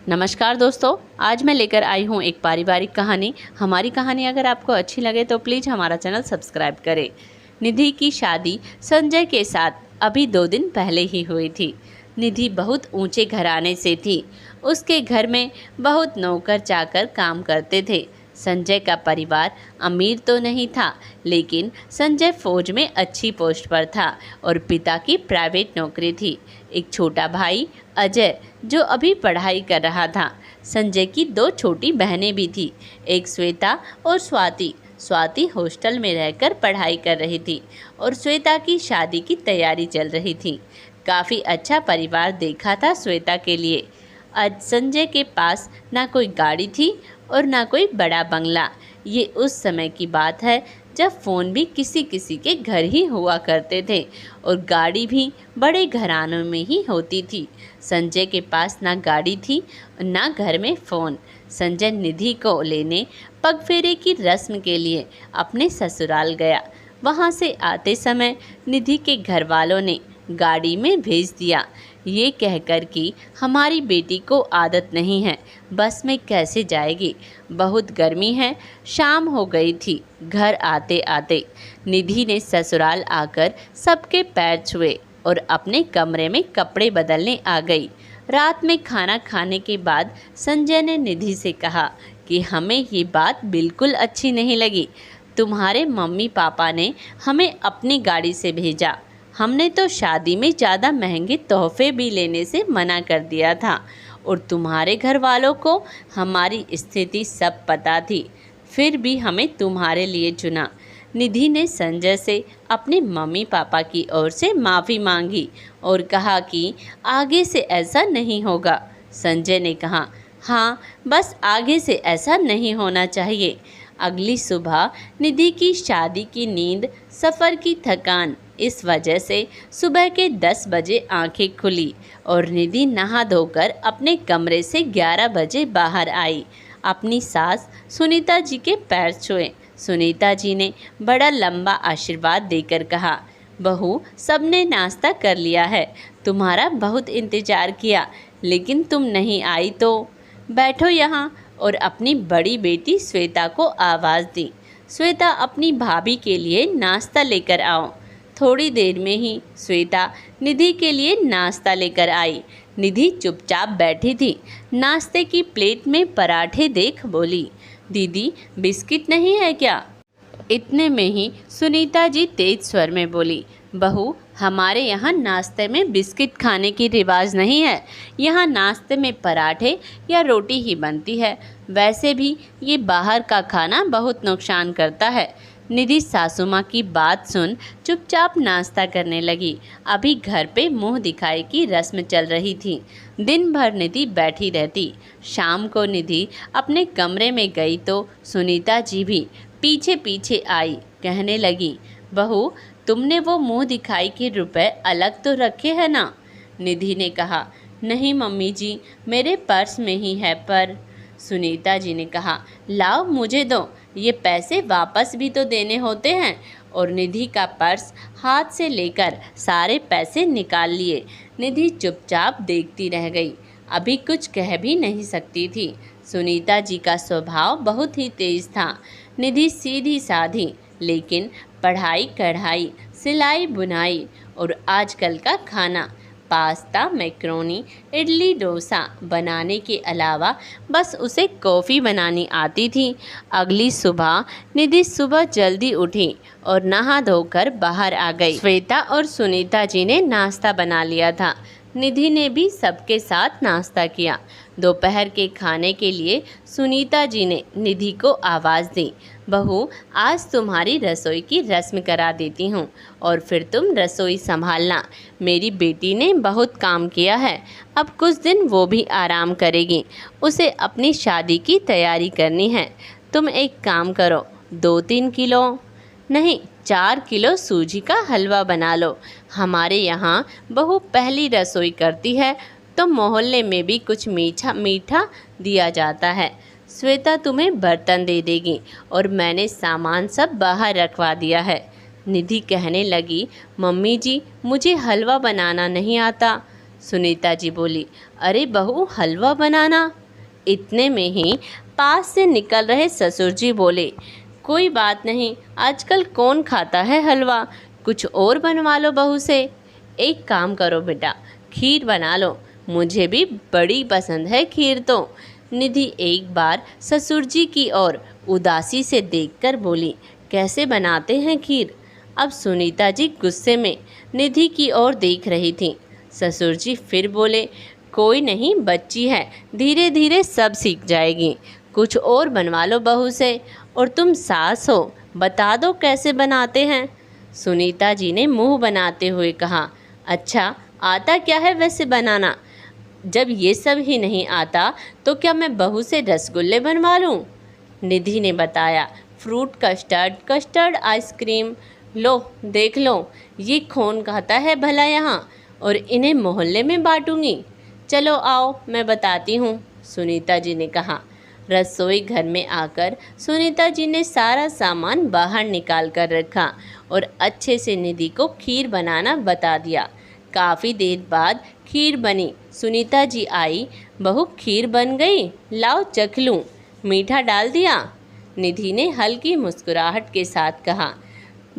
नमस्कार दोस्तों, आज मैं लेकर आई हूँ एक पारिवारिक कहानी। हमारी कहानी अगर आपको अच्छी लगे तो प्लीज़ हमारा चैनल सब्सक्राइब करें। निधि की शादी संजय के साथ अभी 2 दिन पहले ही हुई थी। निधि बहुत ऊंचे घराने से थी। उसके घर में बहुत नौकर चाकर काम करते थे। संजय का परिवार अमीर तो नहीं था, लेकिन संजय फौज में अच्छी पोस्ट पर था और पिता की प्राइवेट नौकरी थी। एक छोटा भाई अजय जो अभी पढ़ाई कर रहा था। संजय की 2 छोटी बहनें भी थी, एक श्वेता और स्वाति। स्वाति हॉस्टल में रहकर पढ़ाई कर रही थी और श्वेता की शादी की तैयारी चल रही थी। काफ़ी अच्छा परिवार देखा था श्वेता के लिए। आज संजय के पास ना कोई गाड़ी थी और ना कोई बड़ा बंगला। ये उस समय की बात है जब फ़ोन भी किसी किसी के घर ही हुआ करते थे और गाड़ी भी बड़े घरानों में ही होती थी। संजय के पास ना गाड़ी थी ना घर में फ़ोन। संजय निधि को लेने पगफेरे की रस्म के लिए अपने ससुराल गया। वहाँ से आते समय निधि के घर वालों ने गाड़ी में भेज दिया, ये कहकर कि हमारी बेटी को आदत नहीं है, बस में कैसे जाएगी, बहुत गर्मी है। शाम हो गई थी। घर आते आते निधि ने ससुराल आकर सबके पैर छुए और अपने कमरे में कपड़े बदलने आ गई। रात में खाना खाने के बाद संजय ने निधि से कहा कि हमें ये बात बिल्कुल अच्छी नहीं लगी। तुम्हारे मम्मी पापा ने हमें अपनी गाड़ी से भेजा। हमने तो शादी में ज़्यादा महंगे तोहफे भी लेने से मना कर दिया था और तुम्हारे घर वालों को हमारी स्थिति सब पता थी, फिर भी हमें तुम्हारे लिए चुना। निधि ने संजय से अपने मम्मी पापा की ओर से माफ़ी मांगी और कहा कि आगे से ऐसा नहीं होगा। संजय ने कहा, हाँ, बस आगे से ऐसा नहीं होना चाहिए। अगली सुबह निधि की शादी की नींद, सफ़र की थकान, इस वजह से सुबह के 10 बजे आंखें खुली और निधि नहा धोकर अपने कमरे से 11 बजे बाहर आई। अपनी सास सुनीता जी के पैर छुए। सुनीता जी ने बड़ा लंबा आशीर्वाद देकर कहा, बहू, सबने नाश्ता कर लिया है, तुम्हारा बहुत इंतज़ार किया, लेकिन तुम नहीं आई तो बैठो यहाँ। और अपनी बड़ी बेटी श्वेता को आवाज़ दी, श्वेता, अपनी भाभी के लिए नाश्ता लेकर आओ। थोड़ी देर में ही श्वेता निधि के लिए नाश्ता लेकर आई। निधि चुपचाप बैठी थी। नाश्ते की प्लेट में पराठे देख बोली, दीदी, बिस्किट नहीं है क्या? इतने में ही सुनीता जी तेज स्वर में बोली, बहू, हमारे यहाँ नाश्ते में बिस्किट खाने की रिवाज नहीं है। यहाँ नाश्ते में पराठे या रोटी ही बनती है। वैसे भी ये बाहर का खाना बहुत नुकसान करता है। निधि सासू माँ की बात सुन चुपचाप नाश्ता करने लगी। अभी घर पे मुंह दिखाई की रस्म चल रही थी। दिन भर निधि बैठी रहती। शाम को निधि अपने कमरे में गई तो सुनीता जी भी पीछे पीछे आई। कहने लगी, बहू, तुमने वो मुंह दिखाई के रुपए अलग तो रखे हैं ना? निधि ने कहा, नहीं मम्मी जी, मेरे पर्स में ही है। पर सुनीता जी ने कहा, लाओ मुझे दो, ये पैसे वापस भी तो देने होते हैं। और निधि का पर्स हाथ से लेकर सारे पैसे निकाल लिए। निधि चुपचाप देखती रह गई। अभी कुछ कह भी नहीं सकती थी। सुनीता जी का स्वभाव बहुत ही तेज था। निधि सीधी साधी, लेकिन पढ़ाई कढ़ाई, सिलाई बुनाई और आजकल का खाना, पास्ता, मैक्रोनी, इडली, डोसा बनाने के अलावा बस उसे कॉफ़ी बनानी आती थी। अगली सुबह निधि सुबह जल्दी उठी और नहा धोकर बाहर आ गई। श्वेता और सुनीता जी ने नाश्ता बना लिया था। निधि ने भी सबके साथ नाश्ता किया। दोपहर के खाने के लिए सुनीता जी ने निधि को आवाज़ दी, बहू, आज तुम्हारी रसोई की रस्म करा देती हूँ और फिर तुम रसोई संभालना। मेरी बेटी ने बहुत काम किया है, अब कुछ दिन वो भी आराम करेगी। उसे अपनी शादी की तैयारी करनी है। तुम एक काम करो, 2-3 किलो नहीं, 4 किलो सूजी का हलवा बना लो। हमारे यहाँ बहू पहली रसोई करती है तो मोहल्ले में भी कुछ मीठा मीठा दिया जाता है। श्वेता तुम्हें बर्तन दे देगी और मैंने सामान सब बाहर रखवा दिया है। निधि कहने लगी, मम्मी जी, मुझे हलवा बनाना नहीं आता। सुनीता जी बोली, अरे बहू हलवा बनाना। इतने में ही पास से निकल रहे ससुर जी बोले, कोई बात नहीं, आजकल कौन खाता है हलवा, कुछ और बनवा लो बहू से। एक काम करो बेटा, खीर बना लो, मुझे भी बड़ी पसंद है खीर तो। निधि एक बार ससुर जी की ओर उदासी से देखकर बोली, कैसे बनाते हैं खीर। अब सुनीता जी गुस्से में निधि की ओर देख रही थी। ससुर जी फिर बोले, कोई नहीं, बच्ची है, धीरे धीरे सब सीख जाएगी, कुछ और बनवा लो बहू से, और तुम सास हो, बता दो कैसे बनाते हैं। सुनीता जी ने मुंह बनाते हुए कहा, अच्छा आता क्या है वैसे बनाना, जब ये सब ही नहीं आता तो क्या मैं बहू से रसगुल्ले बनवा लूँ। निधि ने बताया, फ्रूट कस्टर्ड, कस्टर्ड आइसक्रीम, लो देख लो, ये कौन खाता है भला यहाँ, और इन्हें मोहल्ले में बांटूंगी। चलो आओ मैं बताती हूँ, सुनीता जी ने कहा। रसोई घर में आकर सुनीता जी ने सारा सामान बाहर निकाल कर रखा और अच्छे से निधि को खीर बनाना बता दिया। काफ़ी देर बाद खीर बनी। सुनीता जी आई, बहू खीर बन गई, लाओ चख लूँ, मीठा डाल दिया। निधि ने हल्की मुस्कुराहट के साथ कहा,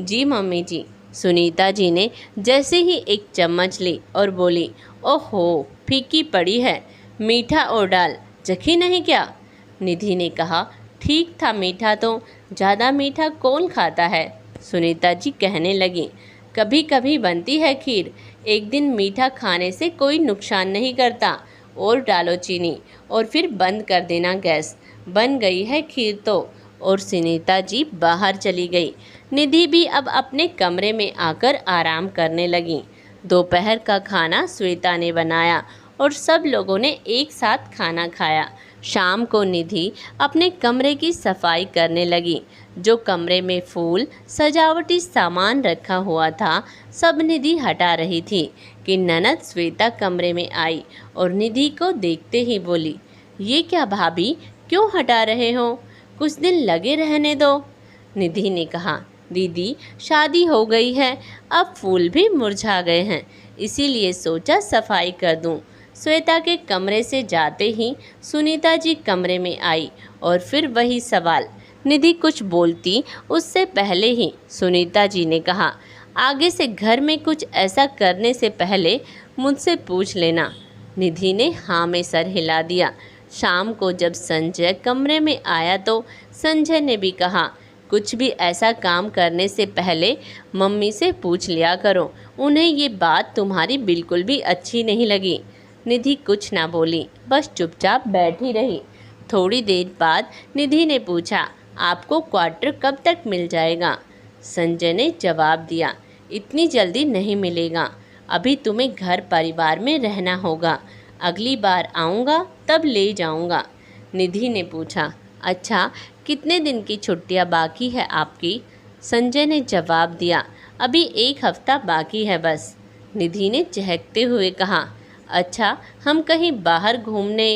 जी मम्मी जी। सुनीता जी ने जैसे ही एक चम्मच ली और बोली, ओहो फीकी पड़ी है, मीठा और डाल, चखी नहीं क्या। निधि ने कहा, ठीक था मीठा तो, ज़्यादा मीठा कौन खाता है। सुनीता जी कहने लगी, कभी कभी बनती है खीर, एक दिन मीठा खाने से कोई नुकसान नहीं करता, और डालो चीनी और फिर बंद कर देना गैस, बन गई है खीर तो। और सुनीता जी बाहर चली गई। निधि भी अब अपने कमरे में आकर आराम करने लगी। दोपहर का खाना श्वेता ने बनाया और सब लोगों ने एक साथ खाना खाया। शाम को निधि अपने कमरे की सफाई करने लगी। जो कमरे में फूल सजावटी सामान रखा हुआ था, सब निधि हटा रही थी कि ननद श्वेता कमरे में आई और निधि को देखते ही बोली, ये क्या भाभी, क्यों हटा रहे हो, कुछ दिन लगे रहने दो। निधि ने कहा, दीदी शादी हो गई है, अब फूल भी मुरझा गए हैं, इसीलिए सोचा सफाई कर दूं। श्वेता के कमरे से जाते ही सुनीता जी कमरे में आई और फिर वही सवाल। निधि कुछ बोलती उससे पहले ही सुनीता जी ने कहा, आगे से घर में कुछ ऐसा करने से पहले मुझसे पूछ लेना। निधि ने हाँ में सर हिला दिया। शाम को जब संजय कमरे में आया तो संजय ने भी कहा, कुछ भी ऐसा काम करने से पहले मम्मी से पूछ लिया करो, उन्हें ये बात तुम्हारी बिल्कुल भी अच्छी नहीं लगी। निधि कुछ ना बोली, बस चुपचाप बैठी रही। थोड़ी देर बाद निधि ने पूछा, आपको क्वार्टर कब तक मिल जाएगा। संजय ने जवाब दिया, इतनी जल्दी नहीं मिलेगा, अभी तुम्हें घर परिवार में रहना होगा, अगली बार आऊँगा तब ले जाऊँगा। निधि ने पूछा, अच्छा कितने दिन की छुट्टियाँ बाकी है आपकी। संजय ने जवाब दिया, अभी 1 हफ्ता बाकी है बस। निधि ने चहकते हुए कहा, अच्छा हम कहीं बाहर घूमने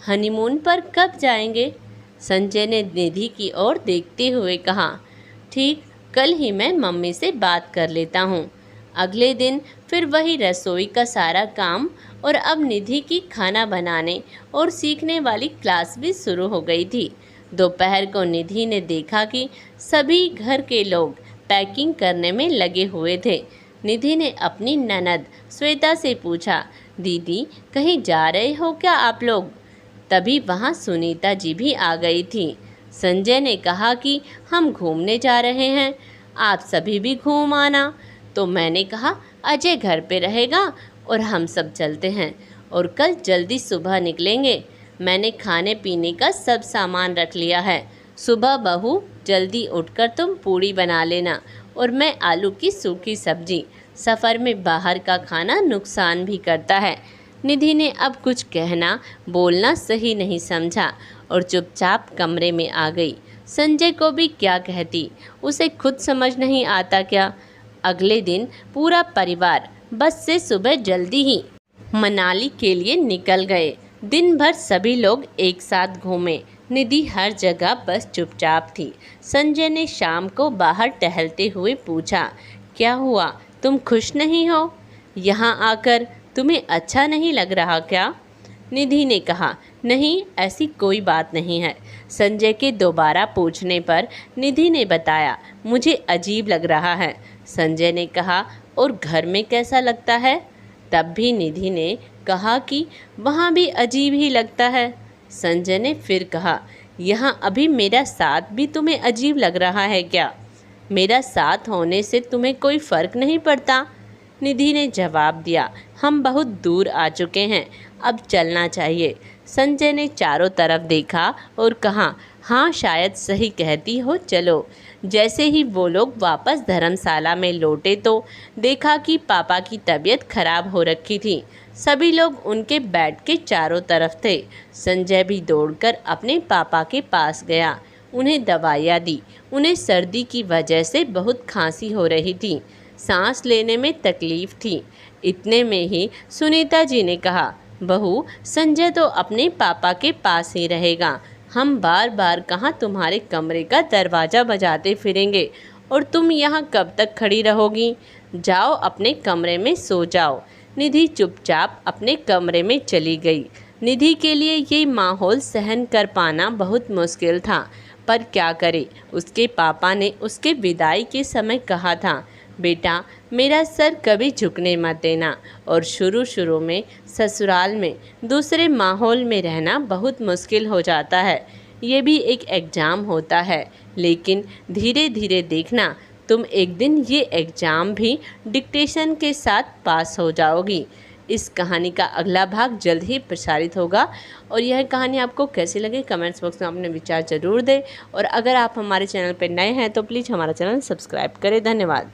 हनीमून पर कब जाएंगे। संजय ने निधि की ओर देखते हुए कहा, ठीक, कल ही मैं मम्मी से बात कर लेता हूँ। अगले दिन फिर वही रसोई का सारा काम, और अब निधि की खाना बनाने और सीखने वाली क्लास भी शुरू हो गई थी। दोपहर को निधि ने देखा कि सभी घर के लोग पैकिंग करने में लगे हुए थे। निधि ने अपनी ननद श्वेता से पूछा, दीदी कहीं जा रहे हो क्या आप लोग। तभी वहाँ सुनीता जी भी आ गई थी। संजय ने कहा कि हम घूमने जा रहे हैं, आप सभी भी घूम आना। तो मैंने कहा, अजय घर पे रहेगा और हम सब चलते हैं, और कल जल्दी सुबह निकलेंगे। मैंने खाने पीने का सब सामान रख लिया है। सुबह बहू जल्दी उठकर तुम पूड़ी बना लेना और मैं आलू की सूखी सब्जी। सफ़र में बाहर का खाना नुकसान भी करता है। निधि ने अब कुछ कहना बोलना सही नहीं समझा और चुपचाप कमरे में आ गई। संजय को भी क्या कहती, उसे खुद समझ नहीं आता क्या। अगले दिन पूरा परिवार बस से सुबह जल्दी ही मनाली के लिए निकल गए। दिन भर सभी लोग एक साथ घूमे। निधि हर जगह बस चुपचाप थी। संजय ने शाम को बाहर टहलते हुए पूछा, क्या हुआ, तुम खुश नहीं हो यहाँ आकर। तुम्हें अच्छा नहीं लग रहा क्या? निधि ने कहा, नहीं, ऐसी कोई बात नहीं है। संजय के दोबारा पूछने पर निधि ने बताया, मुझे अजीब लग रहा है। संजय ने कहा, और घर में कैसा लगता है? तब भी निधि ने कहा कि वहाँ भी अजीब ही लगता है। संजय ने फिर कहा, यहाँ अभी मेरा साथ भी तुम्हें अजीब लग रहा है क्या? मेरा साथ होने से तुम्हें कोई फ़र्क नहीं पड़ता? निधि ने जवाब दिया, हम बहुत दूर आ चुके हैं, अब चलना चाहिए। संजय ने चारों तरफ देखा और कहा, हाँ, शायद सही कहती हो, चलो। जैसे ही वो लोग वापस धर्मशाला में लौटे तो देखा कि पापा की तबीयत खराब हो रखी थी। सभी लोग उनके बेड के चारों तरफ थे। संजय भी दौड़कर अपने पापा के पास गया, उन्हें दवाइयाँ दी। उन्हें सर्दी की वजह से बहुत खांसी हो रही थी, सांस लेने में तकलीफ थी। इतने में ही सुनीता जी ने कहा, बहू, संजय तो अपने पापा के पास ही रहेगा। हम बार बार कहाँ तुम्हारे कमरे का दरवाज़ा बजाते फिरेंगे और तुम यहाँ कब तक खड़ी रहोगी? जाओ, अपने कमरे में सो जाओ। निधि चुपचाप अपने कमरे में चली गई। निधि के लिए ये माहौल सहन कर पाना बहुत मुश्किल था, पर क्या करे, उसके पापा ने उसके विदाई के समय कहा था, बेटा, मेरा सर कभी झुकने मत देना। और शुरू में ससुराल में दूसरे माहौल में रहना बहुत मुश्किल हो जाता है। ये भी एक एग्ज़ाम होता है, लेकिन धीरे धीरे देखना, तुम एक दिन ये एग्ज़ाम भी डिक्टेशन के साथ पास हो जाओगी। इस कहानी का अगला भाग जल्द ही प्रसारित होगा। और यह कहानी आपको कैसी लगी कमेंट्स बॉक्स में अपने विचार ज़रूर दें। और अगर आप हमारे चैनल पर नए हैं तो प्लीज़ हमारा चैनल सब्सक्राइब करें। धन्यवाद।